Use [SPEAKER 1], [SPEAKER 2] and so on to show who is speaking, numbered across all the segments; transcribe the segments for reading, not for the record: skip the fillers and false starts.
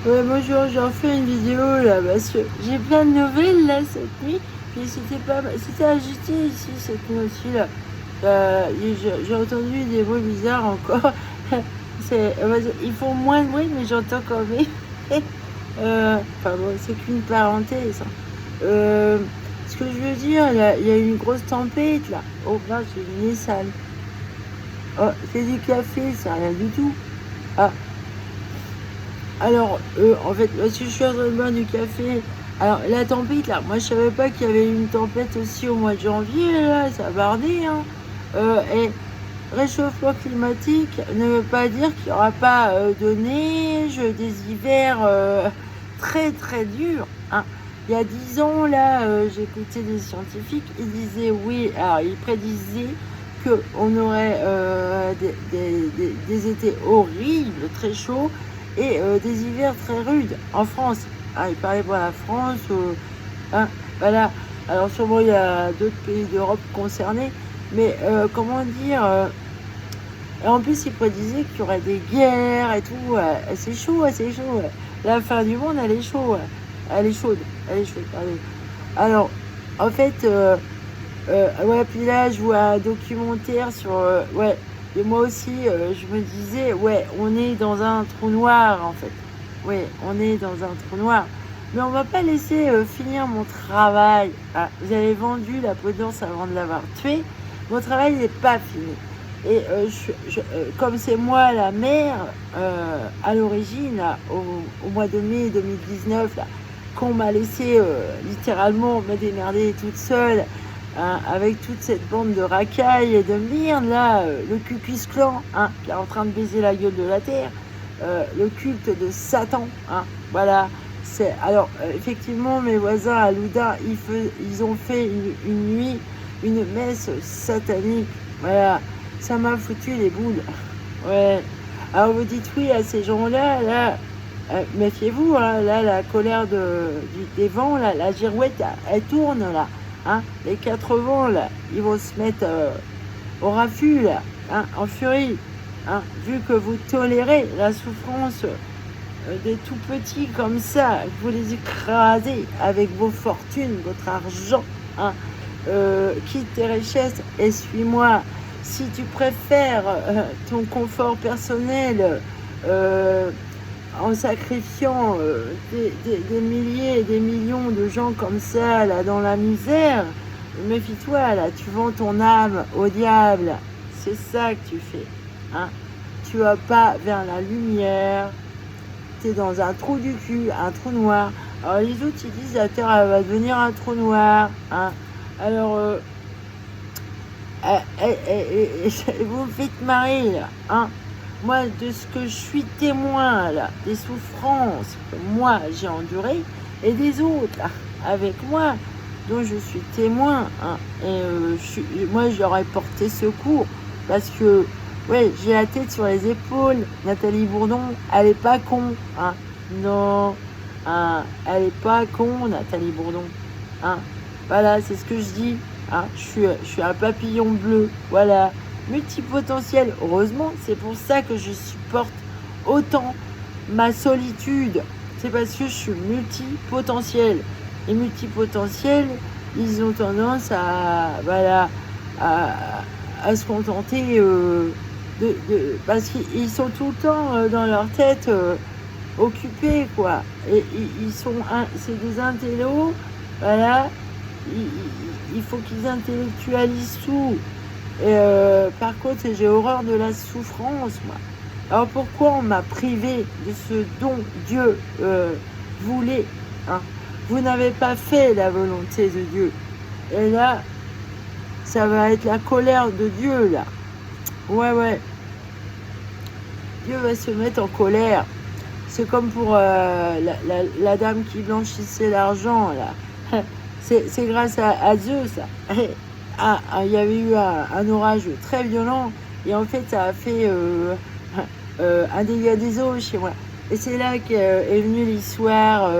[SPEAKER 1] Ouais, moi j'en fais une vidéo là parce que j'ai plein de nouvelles là cette nuit. Puis c'était agité ici cette nuit aussi là. J'ai entendu des bruits bizarres encore. Ils font moins de bruit mais j'entends quand même. Enfin bon, c'est qu'une parenthèse, hein. Euh, Ce que je veux dire, il y a une grosse tempête là. Oh ben, j'ai une nez sale. Oh, c'est du café, c'est rien du tout. Ah, alors, en fait, parce que je suis en train de boire du café. Alors, la tempête, là, moi, je savais pas qu'il y avait une tempête aussi au mois de janvier, là, ça a bardé, hein. Et réchauffement climatique ne veut pas dire qu'il n'y aura pas de neige, des hivers très, très durs, hein. Il y a 10 ans, là, j'écoutais des scientifiques, ils disaient oui, alors ils prédisaient qu'on aurait des étés horribles, très chauds, et des hivers très rudes en France. Ah, il parlait pour la France, hein, voilà. Alors sûrement il y a d'autres pays d'Europe concernés, mais comment dire, et en plus il prédisait qu'il y aurait des guerres et tout. C'est chaud, c'est chaud. La fin du monde, elle est chaude, elle est chaude, elle est chaude. Pardon. Alors en fait, ouais, puis là je vois un documentaire sur, ouais. Et moi aussi, je me disais, ouais, on est dans un trou noir en fait. Ouais, on est dans un trou noir. Mais on va pas laisser finir mon travail. Ah, vous avez vendu la prudence avant de l'avoir tué. Mon travail n'est pas fini. Et comme c'est moi la mère, à l'origine, là, au mois de mai 2019, là, qu'on m'a laissé littéralement me démerder toute seule, hein, avec toute cette bande de racailles et de merde, là, le Ku-Klux Klan, hein, qui est en train de baiser la gueule de la terre, le culte de Satan, hein, voilà. Alors, effectivement, mes voisins à Loudun, ils ont fait une nuit, une messe satanique, voilà. Ça m'a foutu les boules. Ouais. Alors vous dites oui à ces gens-là, là, méfiez-vous, hein, là, la colère des vents, là, la girouette, elle tourne, là. Hein, les 4 vents, là, ils vont se mettre au raffut, là, hein, en furie. Hein, vu que vous tolérez la souffrance des tout petits comme ça, vous les écrasez avec vos fortunes, votre argent. Hein, quitte tes richesses et suis-moi. Si tu préfères ton confort personnel en sacrifiant des milliers et des millions de gens comme ça, là, dans la misère, méfie-toi, là, tu vends ton âme au diable. C'est ça que tu fais. Hein. Tu vas pas vers la lumière, tu es dans un trou du cul, un trou noir. Alors les autres, ils disent, la Terre, elle va devenir un trou noir. Hein. Alors, vous me faites marrer, là, hein. Moi, de ce que je suis témoin, là, des souffrances que moi, j'ai endurées, et des autres, là, avec moi, dont je suis témoin, hein. Et moi, j'aurais porté secours, parce que, ouais, j'ai la tête sur les épaules. Nathalie Bourdon, elle est pas con, hein. Non, hein, elle est pas con, Nathalie Bourdon, hein. Voilà, c'est ce que je dis. Hein, je suis un papillon bleu, voilà, multipotentiel. Heureusement, c'est pour ça que je supporte autant ma solitude. C'est parce que je suis multipotentiel. Les multipotentiels, ils ont tendance voilà, à se contenter parce qu'ils sont tout le temps dans leur tête occupés, quoi. Et c'est des intellos, voilà. Il faut qu'ils intellectualisent tout. Et par contre, j'ai horreur de la souffrance, moi. Alors pourquoi on m'a privé de ce dont Dieu voulait, hein? Vous n'avez pas fait la volonté de Dieu. Et là, ça va être la colère de Dieu, là. Ouais. Dieu va se mettre en colère. C'est comme pour la dame qui blanchissait l'argent, là. C'est grâce à Zeus. Il y avait eu un orage très violent et en fait ça a fait un dégât des eaux chez moi. Et c'est là qu'est venue l'histoire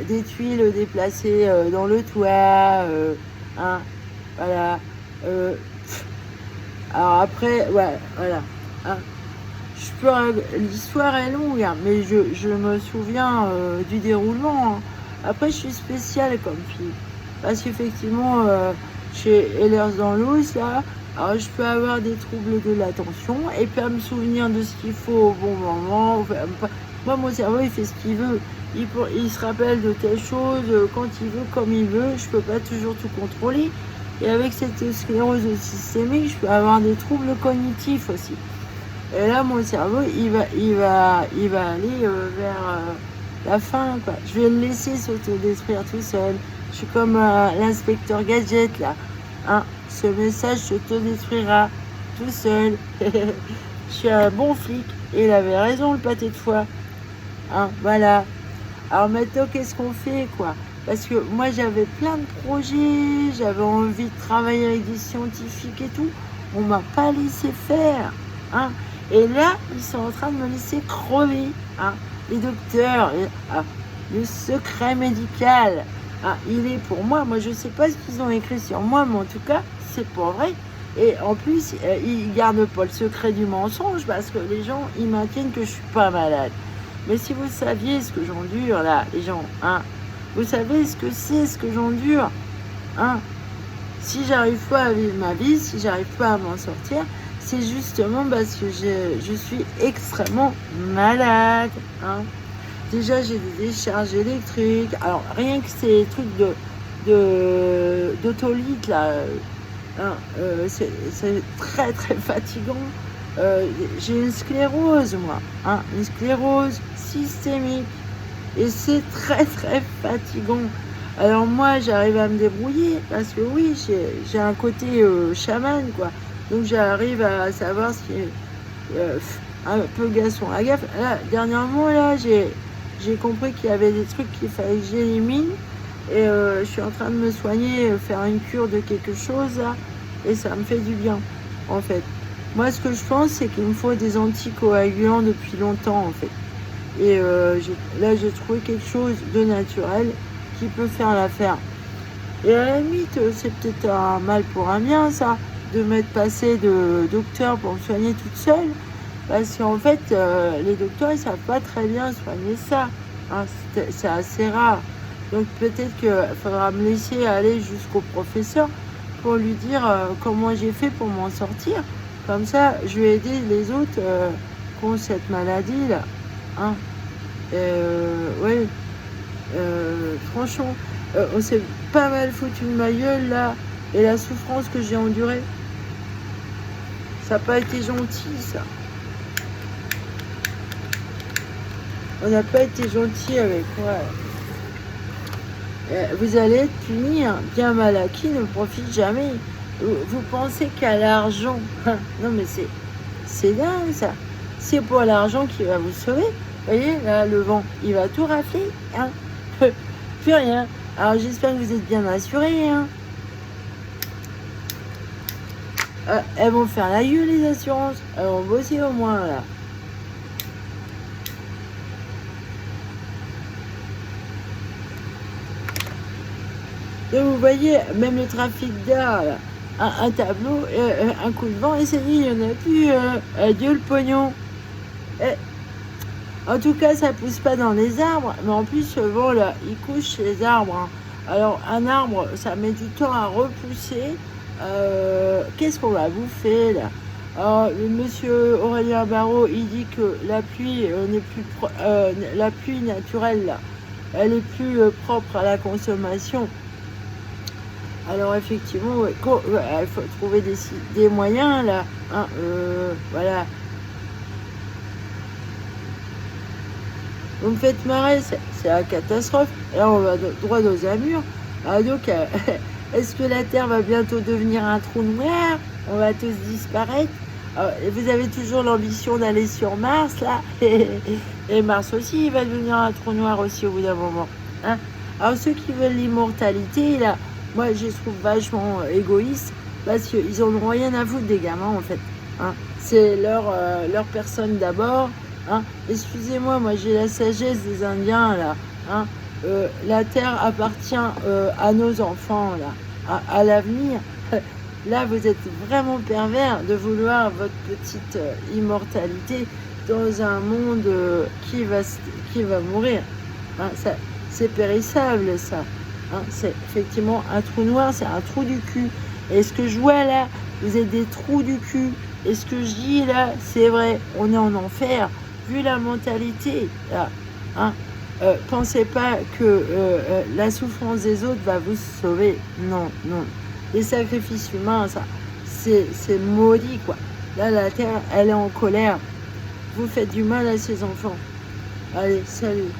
[SPEAKER 1] des tuiles déplacées dans le toit. Hein, voilà. Alors après, ouais, voilà. Hein. L'histoire est longue, hein, mais je me souviens du déroulement. Hein. Après, je suis spéciale comme fille. Parce qu'effectivement, chez Ehlers dans l'os, là, alors, je peux avoir des troubles de l'attention et puis à me souvenir de ce qu'il faut au bon moment. Moi, mon cerveau, il fait ce qu'il veut. Il se rappelle de telle chose quand il veut, comme il veut. Je peux pas toujours tout contrôler. Et avec cette sclérose systémique, je peux avoir des troubles cognitifs aussi. Et là, mon cerveau, il va aller vers la fin, quoi. Je vais le laisser s'autodétruire tout seul. Je suis comme l'inspecteur Gadget, là. Hein, ce message s'autodétruira tout seul. Je suis un bon flic. Et il avait raison, le pâté de foie. Hein, voilà. Alors maintenant, qu'est-ce qu'on fait, quoi? Parce que moi, j'avais plein de projets. J'avais envie de travailler avec des scientifiques et tout. On m'a pas laissé faire. Hein. Et là, ils sont en train de me laisser crever. Hein. Les docteurs, le secret médical, il est pour moi. Moi, je ne sais pas ce qu'ils ont écrit sur moi, mais en tout cas, c'est pas vrai. Et en plus, ils gardent pas le secret du mensonge parce que les gens, ils maintiennent que je suis pas malade. Mais si vous saviez ce que j'endure, là, les gens, hein, vous savez ce que c'est, ce que j'endure, hein. Si j'arrive pas à vivre ma vie, si j'arrive pas à m'en sortir, c'est justement parce que je suis extrêmement malade. Hein. Déjà, j'ai des décharges électriques. Alors, rien que ces trucs d'autolite, là, hein, c'est très, très fatigant. J'ai une sclérose, moi. Hein, une sclérose systémique. Et c'est très, très fatigant. Alors, moi, j'arrive à me débrouiller parce que oui, j'ai un côté chaman, quoi. Donc j'arrive à savoir si un peu garçon à gaffe. Là, dernièrement, là, j'ai compris qu'il y avait des trucs qu'il fallait que j'élimine. Et je suis en train de me soigner, faire une cure de quelque chose, là. Et ça me fait du bien, en fait. Moi, ce que je pense, c'est qu'il me faut des anticoagulants depuis longtemps, en fait. Et là, j'ai trouvé quelque chose de naturel qui peut faire l'affaire. Et à la limite, c'est peut-être un mal pour un bien, ça. De m'être passé de docteur pour me soigner toute seule parce qu'en fait les docteurs ils savent pas très bien soigner ça, hein, c'est assez rare, donc peut-être qu'il faudra me laisser aller jusqu'au professeur pour lui dire comment j'ai fait pour m'en sortir, comme ça je vais aider les autres qui ont cette maladie là, hein. Ouais, franchement on s'est pas mal foutu de ma gueule là, et la souffrance que j'ai endurée, ça n'a pas été gentil, ça. On n'a pas été gentil avec moi. Vous allez être puni, hein. Bien mal acquis ne profite jamais. Vous pensez qu'à l'argent... Non, mais c'est dingue, ça. C'est pour l'argent qui va vous sauver. Vous voyez, là, le vent, il va tout rafler. Hein. Plus rien. Alors, j'espère que vous êtes bien assurés, hein. Elles vont faire la gueule, les assurances. Elles vont bosser au moins, là. Et vous voyez, même le trafic d'air, là, un tableau, un coup de vent, et c'est dit, il n'y en a plus. Adieu le pognon. En tout cas, ça pousse pas dans les arbres, mais en plus, ce vent, là, il couche les arbres. Hein. Alors, un arbre, ça met du temps à repousser. Qu'est-ce qu'on va bouffer là? Alors, le monsieur Aurélien Barraud, il dit que la pluie n'est plus la pluie naturelle là, elle est plus propre à la consommation. Alors effectivement, ouais, il faut trouver des moyens là. Hein, voilà. Vous me faites marrer, c'est la catastrophe. Et là, on va droit dans un mur. Ah, donc, est-ce que la Terre va bientôt devenir un trou noir? On va tous disparaître. Vous avez toujours l'ambition d'aller sur Mars, là. Et Mars aussi, il va devenir un trou noir aussi au bout d'un moment. Hein. Alors, ceux qui veulent l'immortalité, là, moi, je les trouve vachement égoïstes parce qu'ils en ont rien à foutre des gamins, en fait. Hein. C'est leur personne d'abord. Hein. Excusez-moi, moi, j'ai la sagesse des Indiens, là. Hein. La terre appartient à nos enfants, là, à l'avenir. Là, vous êtes vraiment pervers de vouloir votre petite immortalité. dans un monde qui va mourir. Hein, ça, c'est périssable, ça. Hein, c'est effectivement un trou noir, c'est un trou du cul. Et ce que je vois là, vous êtes des trous du cul. Et ce que je dis là, c'est vrai, on est en enfer, vu la mentalité. Là, hein. Pensez pas que la souffrance des autres va vous sauver. Non, non. Les sacrifices humains, ça, c'est maudit, quoi. Là, la Terre, elle est en colère. Vous faites du mal à ces enfants. Allez, salut.